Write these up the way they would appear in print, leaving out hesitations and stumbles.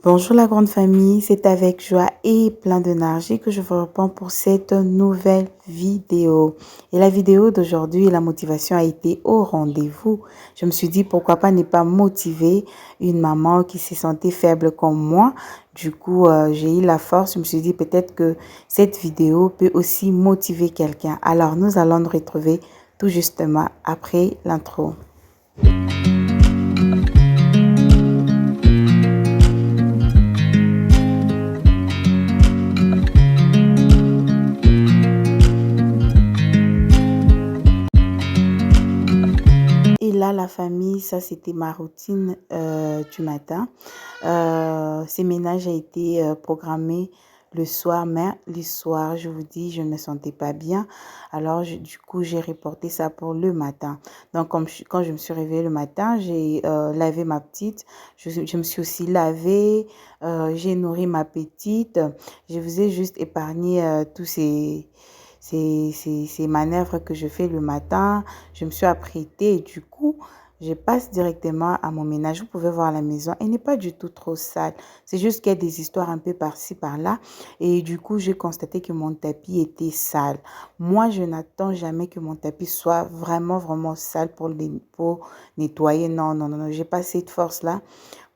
Bonjour la grande famille, c'est avec joie et plein d'énergie que je vous reprends pour cette nouvelle vidéo. Et la vidéo d'aujourd'hui, la motivation a été au rendez-vous. Je me suis dit pourquoi pas ne pas motiver une maman qui se sentait faible comme moi. Du coup, j'ai eu la force, je me suis dit peut-être que cette vidéo peut aussi motiver quelqu'un. Alors nous allons nous retrouver tout justement après l'intro. Et là, la famille, ça, c'était ma routine du matin. Ces ménages a été programmé le soir, mais le soir, je vous dis, je ne me sentais pas bien. Alors, du coup, j'ai reporté ça pour le matin. Donc, quand je me suis réveillée le matin, j'ai lavé ma petite. Je me suis aussi lavée. J'ai nourri ma petite. Je vous ai juste épargné tous ces manœuvres que je fais le matin. Je me suis apprêtée et du coup, je passe directement à mon ménage. Vous pouvez voir la maison, elle n'est pas du tout trop sale. C'est juste qu'il y a des histoires un peu par-ci, par-là. Et du coup, j'ai constaté que mon tapis était sale. Moi, je n'attends jamais que mon tapis soit vraiment, vraiment sale pour nettoyer. Non, non, non, non. J'ai pas cette force-là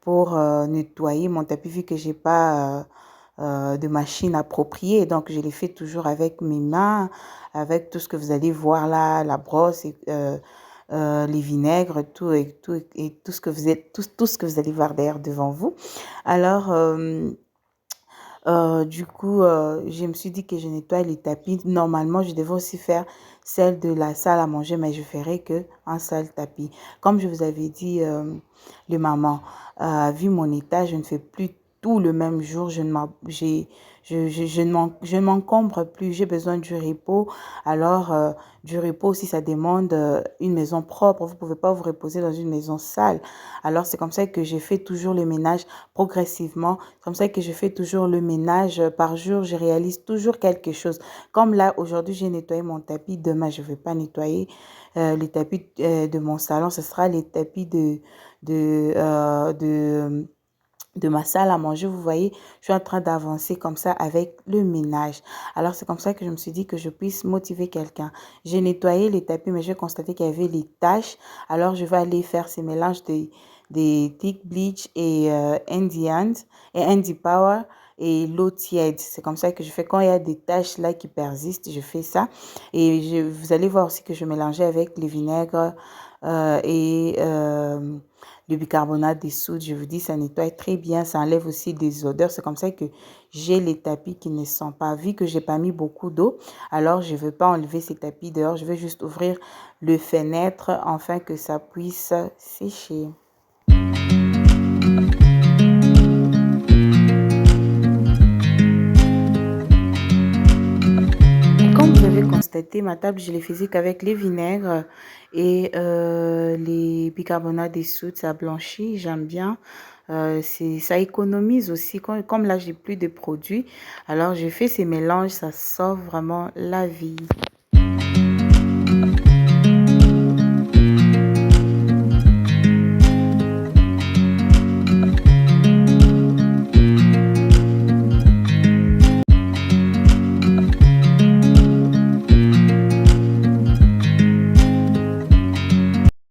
pour nettoyer mon tapis vu que j'ai pas de machine appropriée. Donc, je les fais toujours avec mes mains, avec tout ce que vous allez voir là, la brosse, les vinaigres, tout ce que tout ce que vous allez voir d'ailleurs devant vous. Alors, du coup, je me suis dit que je nettoie les tapis. Normalement, je devais aussi faire celle de la salle à manger, mais je ferai que un seul tapis. Comme je vous avais dit, le maman, vu mon état, je ne fais plus tout le même jour. Je ne m'encombre plus. J'ai besoin du repos. Alors, du repos, si ça demande une maison propre, vous ne pouvez pas vous reposer dans une maison sale. Alors, c'est comme ça que je fais toujours le ménage progressivement. C'est comme ça que je fais toujours le ménage par jour. Je réalise toujours quelque chose. Comme là, aujourd'hui, j'ai nettoyé mon tapis. Demain, je ne vais pas nettoyer les tapis de mon salon. Ce sera les tapis de, euh, de, de ma salle à manger. Vous voyez, je suis en train d'avancer comme ça avec le ménage. Alors, c'est comme ça que je me suis dit que je puisse motiver quelqu'un. J'ai nettoyé les tapis, mais j'ai constaté qu'il y avait les taches. Alors, je vais aller faire ces mélanges des Thick Bleach et Andy Power et l'eau tiède. C'est comme ça que je fais. Quand il y a des taches là qui persistent, je fais ça. Et vous allez voir aussi que je mélangeais avec les vinaigres et le bicarbonate de soude. Je vous dis, ça nettoie très bien. Ça enlève aussi des odeurs. C'est comme ça que j'ai les tapis qui ne sont pas. Vu que j'ai pas mis beaucoup d'eau, alors je ne veux pas enlever ces tapis dehors. Je vais juste ouvrir le fenêtre afin que ça puisse sécher. Comme vous avez constaté, ma table, je l'ai faisais qu'avec les vinaigres et les bicarbonates de soude, ça blanchit, j'aime bien. Ça économise aussi. Comme là, j'ai plus de produits, alors je fais ces mélanges, ça sauve vraiment la vie.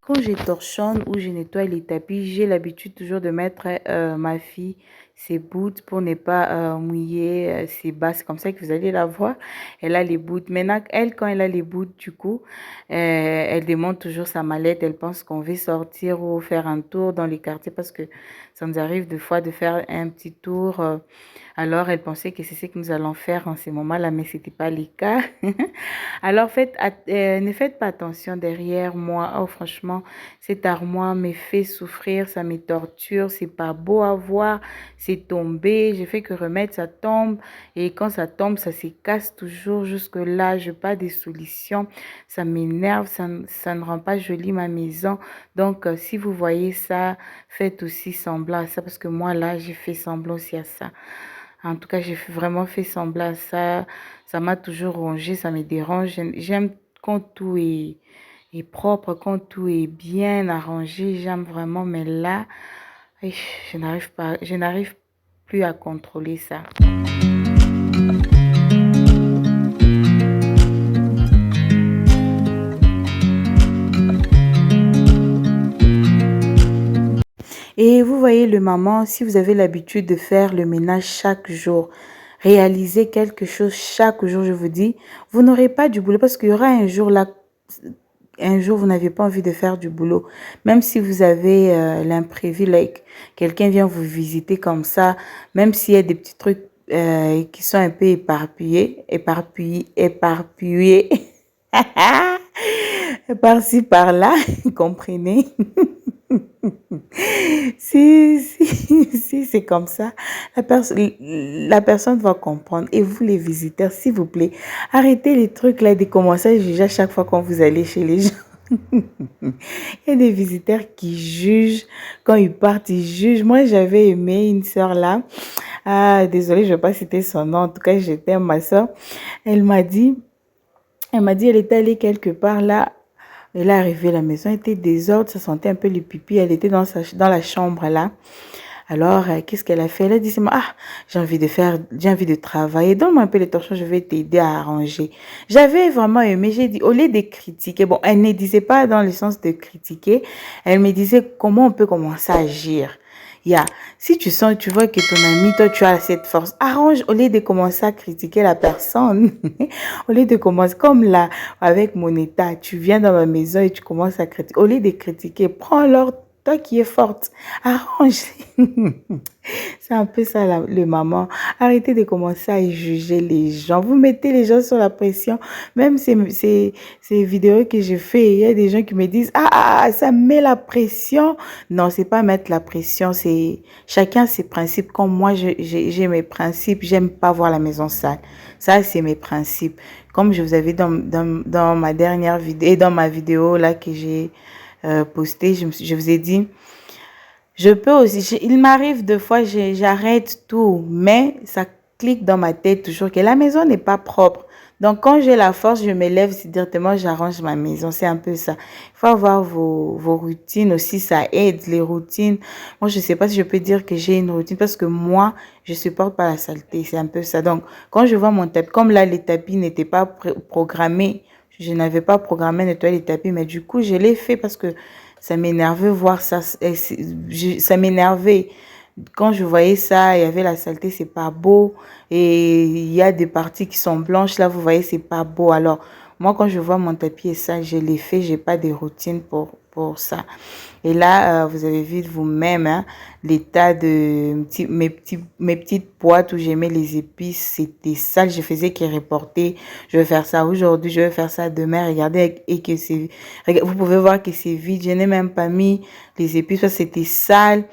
Quand je torchonne ou je nettoie les tapis, j'ai l'habitude toujours de mettre ma fille ses boots pour ne pas mouiller ses bas. C'est comme ça que vous allez la voir. Elle a les boots. Maintenant, elle, quand elle a les boots, du coup, elle demande toujours sa mallette. Elle pense qu'on veut sortir ou faire un tour dans les quartiers parce que ça nous arrive des fois de faire un petit tour. Alors, elle pensait que c'est ce que nous allons faire en ce moment-là, mais ce n'était pas le cas. Alors, ne faites pas attention derrière moi. Oh, franchement, cette armoire me fait souffrir, ça me torture, c'est pas beau à voir, c'est tombé, je fais que remettre, ça tombe, et quand ça tombe, ça se casse toujours jusque-là, je n'ai pas de solution, ça m'énerve, ça ne rend pas jolie ma maison. Donc, si vous voyez ça, faites aussi semblant à ça, parce que moi, là, j'ai fait semblant aussi à ça. En tout cas, vraiment fait semblant à ça. Ça m'a toujours rongé, ça me dérange. J'aime quand tout est propre, quand tout est bien arrangé. J'aime vraiment, mais là, je n'arrive pas. Je n'arrive plus à contrôler ça. Et vous voyez le maman, si vous avez l'habitude de faire le ménage chaque jour, réaliser quelque chose chaque jour, je vous dis, vous n'aurez pas du boulot parce qu'il y aura un jour là, un jour, vous n'avez pas envie de faire du boulot. Même si vous avez l'imprévu, like, quelqu'un vient vous visiter comme ça, même s'il y a des petits trucs qui sont un peu éparpillés, par-ci, par-là, comprenez? Si c'est comme ça, la personne va comprendre. Et vous, les visiteurs, s'il vous plaît, arrêtez les trucs là de commencer à juger à chaque fois quand vous allez chez les gens. Il y a des visiteurs qui jugent. Quand ils partent, ils jugent. Moi, j'avais aimé une sœur là. Ah, désolée, je ne vais pas citer son nom. En tout cas, j'étais ma sœur. Elle m'a dit, elle était allée quelque part là. Elle est arrivée, la maison était désordre, ça sentait un peu le pipi. Elle était dans la chambre là. Alors, qu'est-ce qu'elle a fait? Elle a dit, ah, j'ai envie de travailler. Donne-moi un peu les torchons, je vais t'aider à arranger. J'avais vraiment aimé, j'ai dit, au lieu de critiquer, bon, elle ne disait pas dans le sens de critiquer, elle me disait comment on peut commencer à agir. Si tu sens, tu vois que ton ami, toi, tu as cette force, arrange au lieu de commencer à critiquer la personne. Au lieu de commencer, comme là, avec mon état, tu viens dans ma maison et tu commences à critiquer. Au lieu de critiquer, prends leur toi qui es forte, arrange. C'est un peu ça, le maman. Arrêtez de commencer à juger les gens. Vous mettez les gens sur la pression. Même ces vidéos que je fais, il y a des gens qui me disent, ça met la pression. Non, c'est pas mettre la pression. C'est chacun ses principes. Comme moi, j'ai mes principes. J'aime pas voir la maison sale. Ça, c'est mes principes. Comme je vous avais dans ma dernière vidéo et dans ma vidéo là que j'ai posté, je vous ai dit, je peux aussi, il m'arrive deux fois, j'arrête tout, mais ça clique dans ma tête toujours que la maison n'est pas propre. Donc, quand j'ai la force, je me lève directement, j'arrange ma maison. C'est un peu ça. Il faut avoir vos routines aussi, ça aide, les routines. Moi, je ne sais pas si je peux dire que j'ai une routine parce que moi, je ne supporte pas la saleté. C'est un peu ça. Donc, quand je vois mon tapis, comme là, les tapis n'étaient pas programmés, je n'avais pas programmé nettoyer les tapis, mais du coup, je l'ai fait parce que ça m'énervait voir ça. Ça m'énervait. Quand je voyais ça, il y avait la saleté, c'est pas beau. Et il y a des parties qui sont blanches, là, vous voyez, c'est pas beau. Alors, moi, quand je vois mon tapis et ça, je l'ai fait, j'ai pas de routine pour ça. Et là, vous avez vu vous-même, hein, l'état de mes petites boîtes où j'aimais les épices, c'était sale. Je faisais qu'ils reportaient. Je vais faire ça aujourd'hui, je vais faire ça demain. Regardez, et que c'est, vous pouvez voir que c'est vide. Je n'ai même pas mis les épices parce que c'était sale.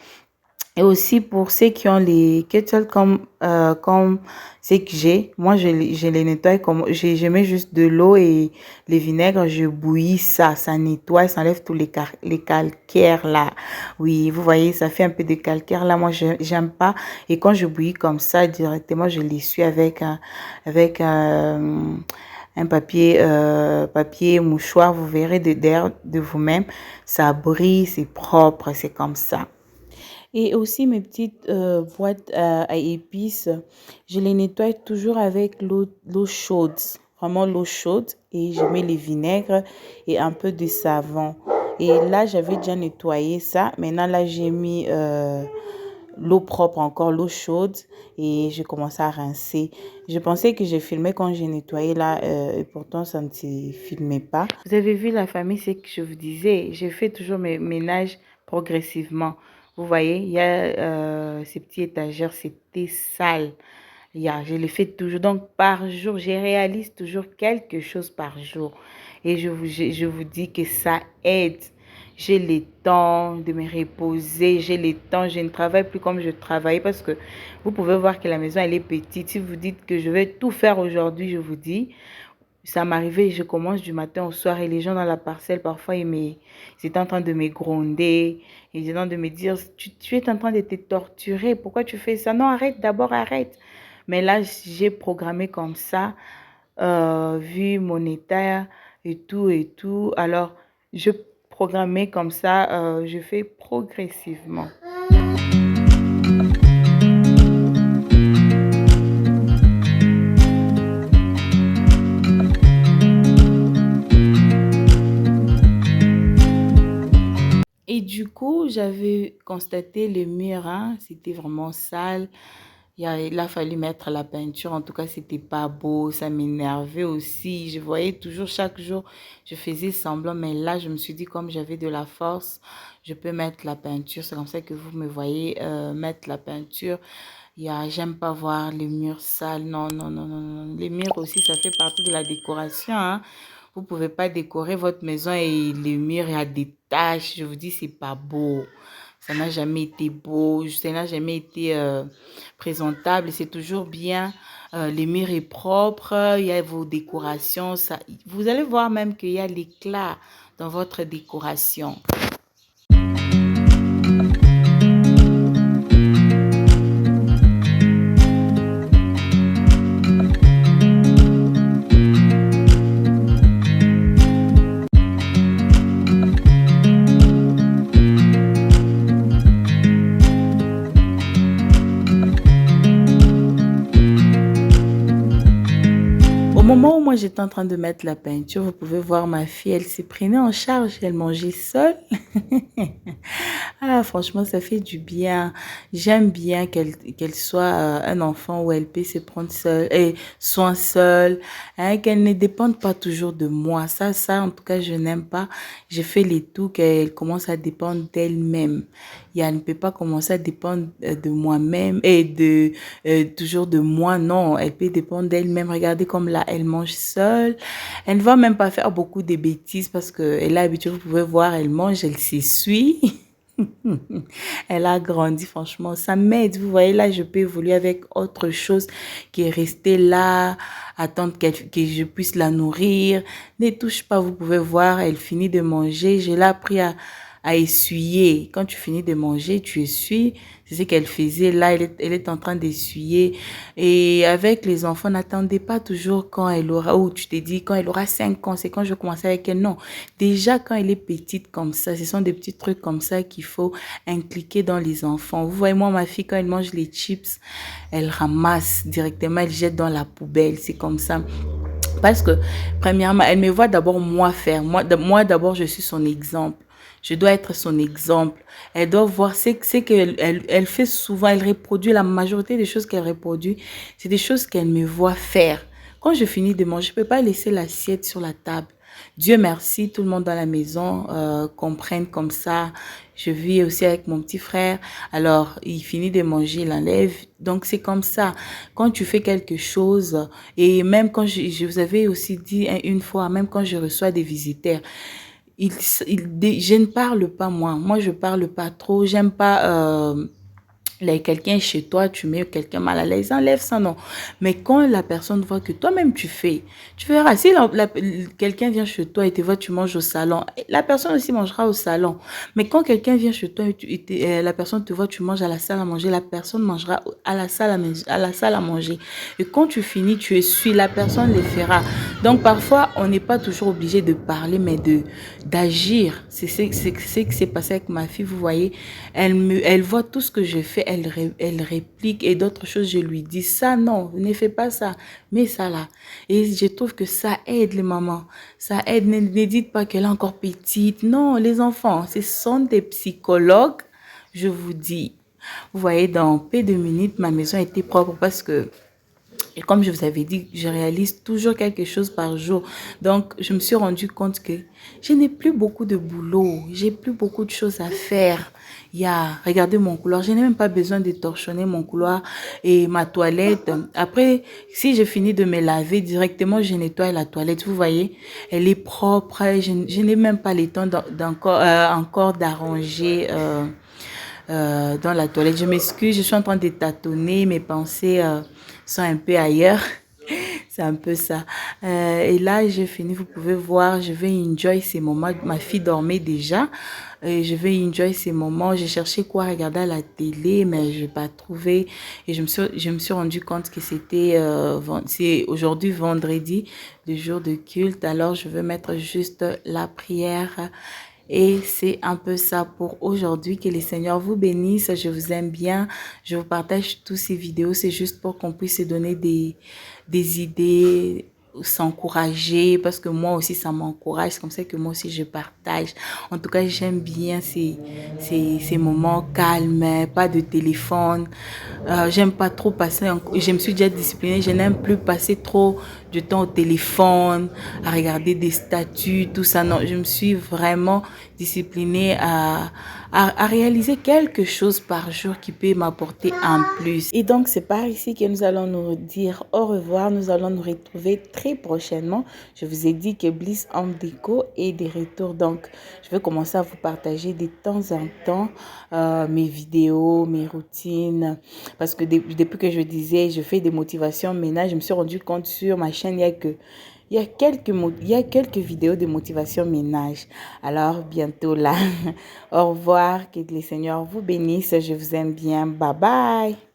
Et aussi pour ceux qui ont les kettles comme ceux que j'ai, moi je les nettoie comme je mets juste de l'eau et les vinaigres, je bouillis ça nettoie, ça enlève tous les calcaires là. Oui, vous voyez, ça fait un peu de calcaire là, moi j'aime pas. Et quand je bouillis comme ça directement, je l'essuie avec un papier mouchoir, vous verrez derrière de vous-même, ça brille, c'est propre, c'est comme ça. Et aussi mes petites boîtes à épices, je les nettoie toujours avec l'eau chaude, vraiment l'eau chaude, et je mets les vinaigres et un peu de savon. Et là, j'avais déjà nettoyé ça. Maintenant, là, j'ai mis l'eau propre, encore l'eau chaude, et je commence à rincer. Je pensais que j'ai filmé quand j'ai nettoyé là, et pourtant ça ne se filmait pas. Vous avez vu la famille, c'est que je vous disais, je fais toujours mes ménages progressivement. Vous voyez, il y a ces petits étagères, c'était sale. Je les fais toujours. Donc, par jour, je réalise toujours quelque chose par jour. Et je vous dis que ça aide. J'ai le temps de me reposer. J'ai le temps. Je ne travaille plus comme je travaillais parce que vous pouvez voir que la maison, elle est petite. Si vous dites que je vais tout faire aujourd'hui, je vous dis, ça m'arrivait, je commence du matin au soir et les gens dans la parcelle, parfois, ils étaient en train de me gronder. Ils étaient en train de me dire, tu es en train de te torturer. Pourquoi tu fais ça? Non, arrête, d'abord, arrête. Mais là, j'ai programmé comme ça, vu mon état et tout et tout. Alors, je programmais comme ça, je fais progressivement. j'avais constaté le mur, hein, c'était vraiment sale. Il a fallu mettre la peinture. En tout cas, c'était pas beau. Ça m'énervait aussi. Je voyais toujours chaque jour, je faisais semblant. Mais là, je me suis dit, comme j'avais de la force, je peux mettre la peinture. C'est comme ça que vous me voyez mettre la peinture. J'aime pas voir les murs sales. Non, non, non, non, non. Les murs aussi, ça fait partie de la décoration, hein. Vous pouvez pas décorer votre maison et les murs, il y a des taches. Je vous dis, c'est pas beau. Ça n'a jamais été beau. Ça n'a jamais été présentable. C'est toujours bien. Les murs est propre. Il y a vos décorations. Ça, vous allez voir même qu'il y a l'éclat dans votre décoration. Au moment où moi j'étais en train de mettre la peinture, vous pouvez voir ma fille, elle s'est prenée en charge, elle mangeait seule. Ah, franchement, ça fait du bien. J'aime bien qu'elle soit un enfant où elle peut se prendre seule et soin seule, hein, qu'elle ne dépende pas toujours de moi. Ça, en tout cas, je n'aime pas. Je fais les tout qu'elle commence à dépendre d'elle-même. Elle ne peut pas commencer à dépendre de moi-même et de toujours de moi. Non, elle peut dépendre d'elle-même. Regardez comme là, elle mange seule. Elle ne va même pas faire beaucoup de bêtises parce qu'elle a l'habitude, vous pouvez voir, elle mange, elle s'essuie. Elle a grandi, franchement. Ça m'aide. Vous voyez, là, je peux évoluer avec autre chose qui est restée là, attendre que je puisse la nourrir. Ne touche pas, vous pouvez voir, elle finit de manger. Je l'ai appris à essuyer. Quand tu finis de manger, tu essuies. C'est ce qu'elle faisait là. Elle est en train d'essuyer. Et avec les enfants, n'attendez pas toujours quand elle aura, ou tu te dis quand elle aura 5 ans, c'est quand je commence avec elle. Non. Déjà, quand elle est petite comme ça, ce sont des petits trucs comme ça qu'il faut impliquer dans les enfants. Vous voyez, moi, ma fille, quand elle mange les chips, elle ramasse directement, elle jette dans la poubelle. C'est comme ça. Parce que, premièrement, elle me voit d'abord moi faire. Moi d'abord, je suis son exemple. Je dois être son exemple. Elle doit voir ce qu'elle elle fait souvent. Elle reproduit la majorité des choses qu'elle reproduit. C'est des choses qu'elle me voit faire. Quand je finis de manger, je ne peux pas laisser l'assiette sur la table. Dieu merci, tout le monde dans la maison comprenne comme ça. Je vis aussi avec mon petit frère. Alors, il finit de manger, il enlève. Donc, c'est comme ça. Quand tu fais quelque chose, et même quand je vous avais aussi dit une fois, même quand je reçois des visiteurs, je ne parle pas moi. Moi, je parle pas trop. J'aime pas... quelqu'un chez toi, tu mets quelqu'un mal à l'aise, enlève ça, non. Mais quand la personne voit que toi-même tu fais, tu verras, si quelqu'un vient chez toi et te voit, tu manges au salon, la personne aussi mangera au salon. Mais quand quelqu'un vient chez toi et la personne te voit, tu manges à la salle à manger, la personne mangera à la salle à la salle à manger. Et quand tu finis, tu essuies, la personne le fera. Donc parfois, on n'est pas toujours obligé de parler, mais d'agir. C'est ce qui s'est passé avec ma fille, vous voyez. Elle voit tout ce que je fais, elle réplique et d'autres choses, je lui dis ça, non, ne fais pas ça, mets ça là. Et je trouve que ça aide les mamans. Ça aide, ne dites pas qu'elle est encore petite. Non, les enfants, ce sont des psychologues, je vous dis. Vous voyez, dans peu de minutes, ma maison était propre parce que et comme je vous avais dit, je réalise toujours quelque chose par jour. Donc, je me suis rendu compte que je n'ai plus beaucoup de boulot. J'ai plus beaucoup de choses à faire. Regardez mon couloir. Je n'ai même pas besoin de torchonner mon couloir et ma toilette. Après, si je finis de me laver directement, je nettoie la toilette. Vous voyez, elle est propre. Je n'ai même pas le temps encore d'arranger dans la toilette. Je m'excuse, je suis en train de tâtonner. Mes pensées sont un peu ailleurs. C'est un peu ça. Et là, j'ai fini. Vous pouvez voir, je vais enjoy ces moments. Ma fille dormait déjà. Et je vais enjoy ces moments. J'ai cherché quoi regarder à la télé, mais je n'ai pas trouvé. Et je me suis rendu compte que c'est aujourd'hui vendredi, le jour de culte. Alors, je veux mettre juste la prière. Et c'est un peu ça pour aujourd'hui. Que les Seigneurs vous bénissent. Je vous aime bien. Je vous partage tous ces vidéos. C'est juste pour qu'on puisse se donner des idées, s'encourager parce que moi aussi ça m'encourage, c'est comme ça que moi aussi je partage. En tout cas, j'aime bien ces moments calmes, pas de téléphone. J'aime pas trop passer, je me suis déjà disciplinée, je n'aime plus passer trop de temps au téléphone, à regarder des statuts, tout ça. Non, je me suis vraiment disciplinée à réaliser quelque chose par jour qui peut m'apporter un plus. Et donc, c'est par ici que nous allons nous dire au revoir. Nous allons nous retrouver très prochainement. Je vous ai dit que Bliss Home Déco est de retour. Donc, je vais commencer à vous partager de temps en temps mes vidéos, mes routines. Parce que depuis que je disais, je fais des motivations ménage, je me suis rendu compte sur ma chaîne, il y a quelques vidéos de motivation ménage. Alors, bientôt là. Au revoir, que le Seigneur vous bénisse. Je vous aime bien. Bye bye.